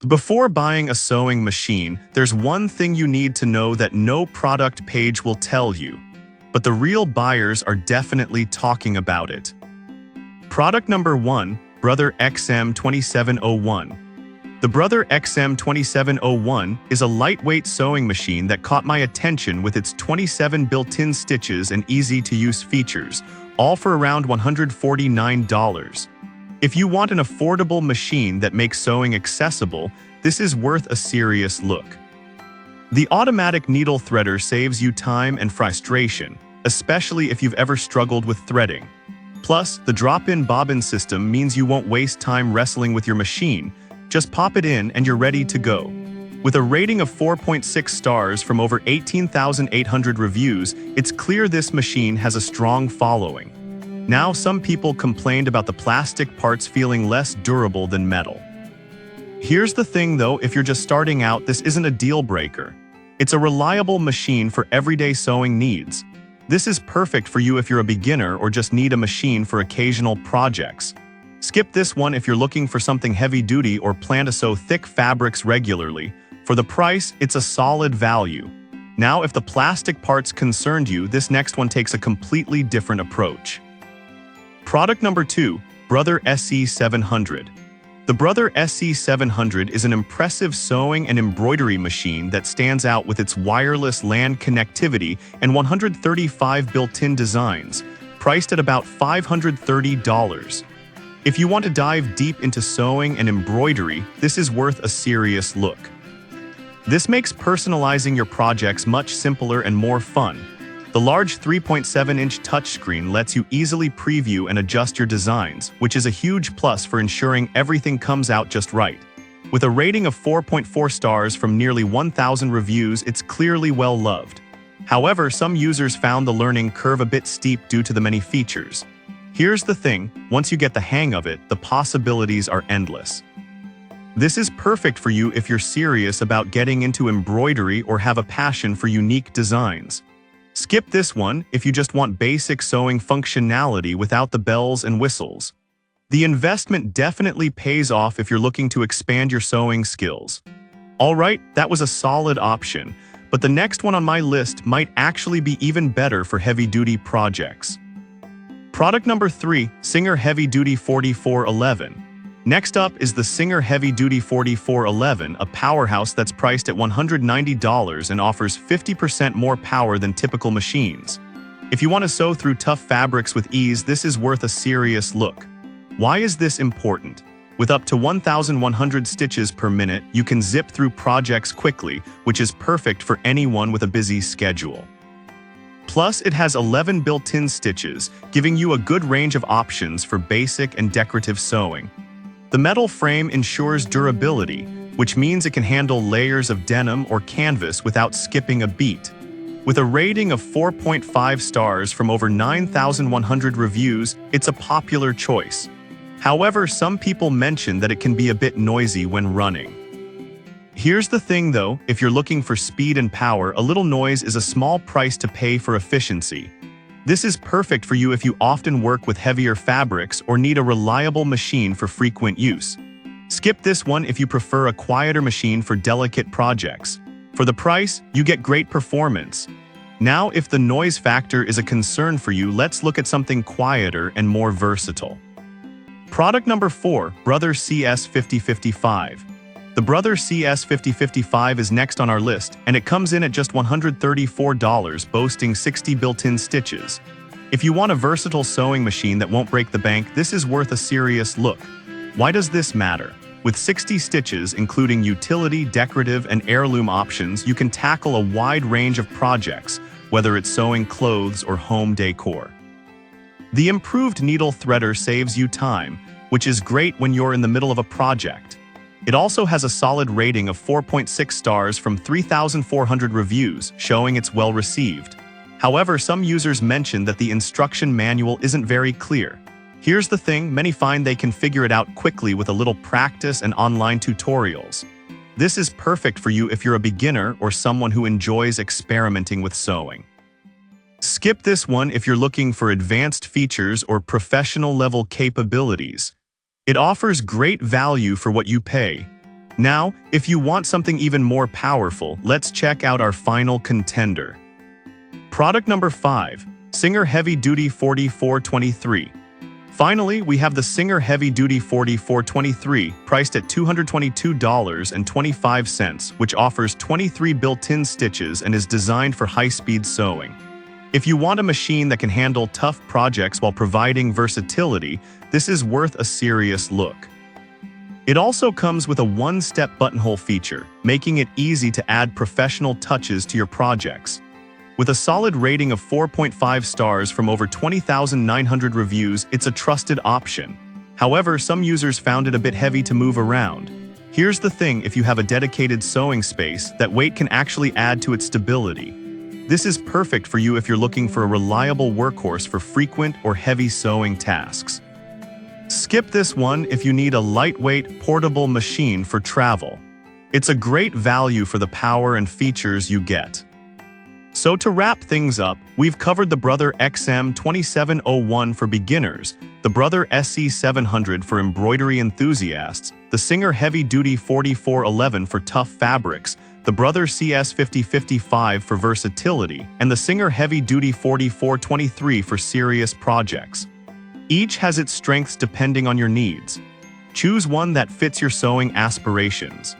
Before buying a sewing machine, there's one thing you need to know that no product page will tell you. But the real buyers are definitely talking about it. Product number 1, Brother XM2701. The Brother XM2701 is a lightweight sewing machine that caught my attention with its 27 built-in stitches and easy-to-use features, all for around $149. If you want an affordable machine that makes sewing accessible, this is worth a serious look. The automatic needle threader saves you time and frustration, especially if you've ever struggled with threading. Plus, the drop-in bobbin system means you won't waste time wrestling with your machine. Just pop it in and you're ready to go. With a rating of 4.6 stars from over 18,800 reviews, it's clear this machine has a strong following. Now, some people complained about the plastic parts feeling less durable than metal. Here's the thing though, if you're just starting out, this isn't a deal breaker. It's a reliable machine for everyday sewing needs. This is perfect for you if you're a beginner or just need a machine for occasional projects. Skip this one if you're looking for something heavy-duty or plan to sew thick fabrics regularly. For the price, it's a solid value. Now, if the plastic parts concerned you, this next one takes a completely different approach. Product number 2, Brother SE700. The Brother SE700 is an impressive sewing and embroidery machine that stands out with its wireless LAN connectivity and 135 built-in designs, priced at about $530. If you want to dive deep into sewing and embroidery, this is worth a serious look. This makes personalizing your projects much simpler and more fun. The large 3.7-inch touchscreen lets you easily preview and adjust your designs, which is a huge plus for ensuring everything comes out just right. With a rating of 4.4 stars from nearly 1,000 reviews, it's clearly well loved. However, some users found the learning curve a bit steep due to the many features. Here's the thing, once you get the hang of it, the possibilities are endless. This is perfect for you if you're serious about getting into embroidery or have a passion for unique designs. Skip this one if you just want basic sewing functionality without the bells and whistles. The investment definitely pays off if you're looking to expand your sewing skills. Alright, that was a solid option, but the next one on my list might actually be even better for heavy-duty projects. Product number 3, Singer Heavy Duty 4411. Next up is the Singer Heavy Duty 4411, a powerhouse that's priced at $190 and offers 50% more power than typical machines. If you want to sew through tough fabrics with ease, this is worth a serious look. Why is this important? With up to 1,100 stitches per minute, you can zip through projects quickly, which is perfect for anyone with a busy schedule. Plus, it has 11 built-in stitches, giving you a good range of options for basic and decorative sewing. The metal frame ensures durability, which means it can handle layers of denim or canvas without skipping a beat. With a rating of 4.5 stars from over 9,100 reviews, it's a popular choice. However, some people mention that it can be a bit noisy when running. Here's the thing though, if you're looking for speed and power, a little noise is a small price to pay for efficiency. This is perfect for you if you often work with heavier fabrics or need a reliable machine for frequent use. Skip this one if you prefer a quieter machine for delicate projects. For the price, you get great performance. Now, if the noise factor is a concern for you, let's look at something quieter and more versatile. Product number 4, Brother CS5055. The Brother CS5055 is next on our list, and it comes in at just $134, boasting 60 built-in stitches. If you want a versatile sewing machine that won't break the bank, this is worth a serious look. Why does this matter? With 60 stitches, including utility, decorative, and heirloom options, you can tackle a wide range of projects, whether it's sewing clothes or home decor. The improved needle threader saves you time, which is great when you're in the middle of a project. It also has a solid rating of 4.6 stars from 3,400 reviews, showing it's well received. However, some users mention that the instruction manual isn't very clear. Here's the thing, many find they can figure it out quickly with a little practice and online tutorials. This is perfect for you if you're a beginner or someone who enjoys experimenting with sewing. Skip this one if you're looking for advanced features or professional-level capabilities. It offers great value for what you pay. Now, if you want something even more powerful, let's check out our final contender. Product number 5, Singer Heavy Duty 4423. Finally, we have the Singer Heavy Duty 4423, priced at $222.25, which offers 23 built-in stitches and is designed for high-speed sewing. If you want a machine that can handle tough projects while providing versatility, this is worth a serious look. It also comes with a one-step buttonhole feature, making it easy to add professional touches to your projects. With a solid rating of 4.5 stars from over 20,900 reviews, it's a trusted option. However, some users found it a bit heavy to move around. Here's the thing: if you have a dedicated sewing space, that weight can actually add to its stability. This is perfect for you if you're looking for a reliable workhorse for frequent or heavy sewing tasks. Skip this one if you need a lightweight, portable machine for travel. It's a great value for the power and features you get. So to wrap things up, we've covered the Brother XM2701 for beginners, the Brother SE700 for embroidery enthusiasts, the Singer Heavy Duty 4411 for tough fabrics, the Brother CS5055 for versatility, and the Singer Heavy Duty 4423 for serious projects. Each has its strengths depending on your needs. Choose one that fits your sewing aspirations.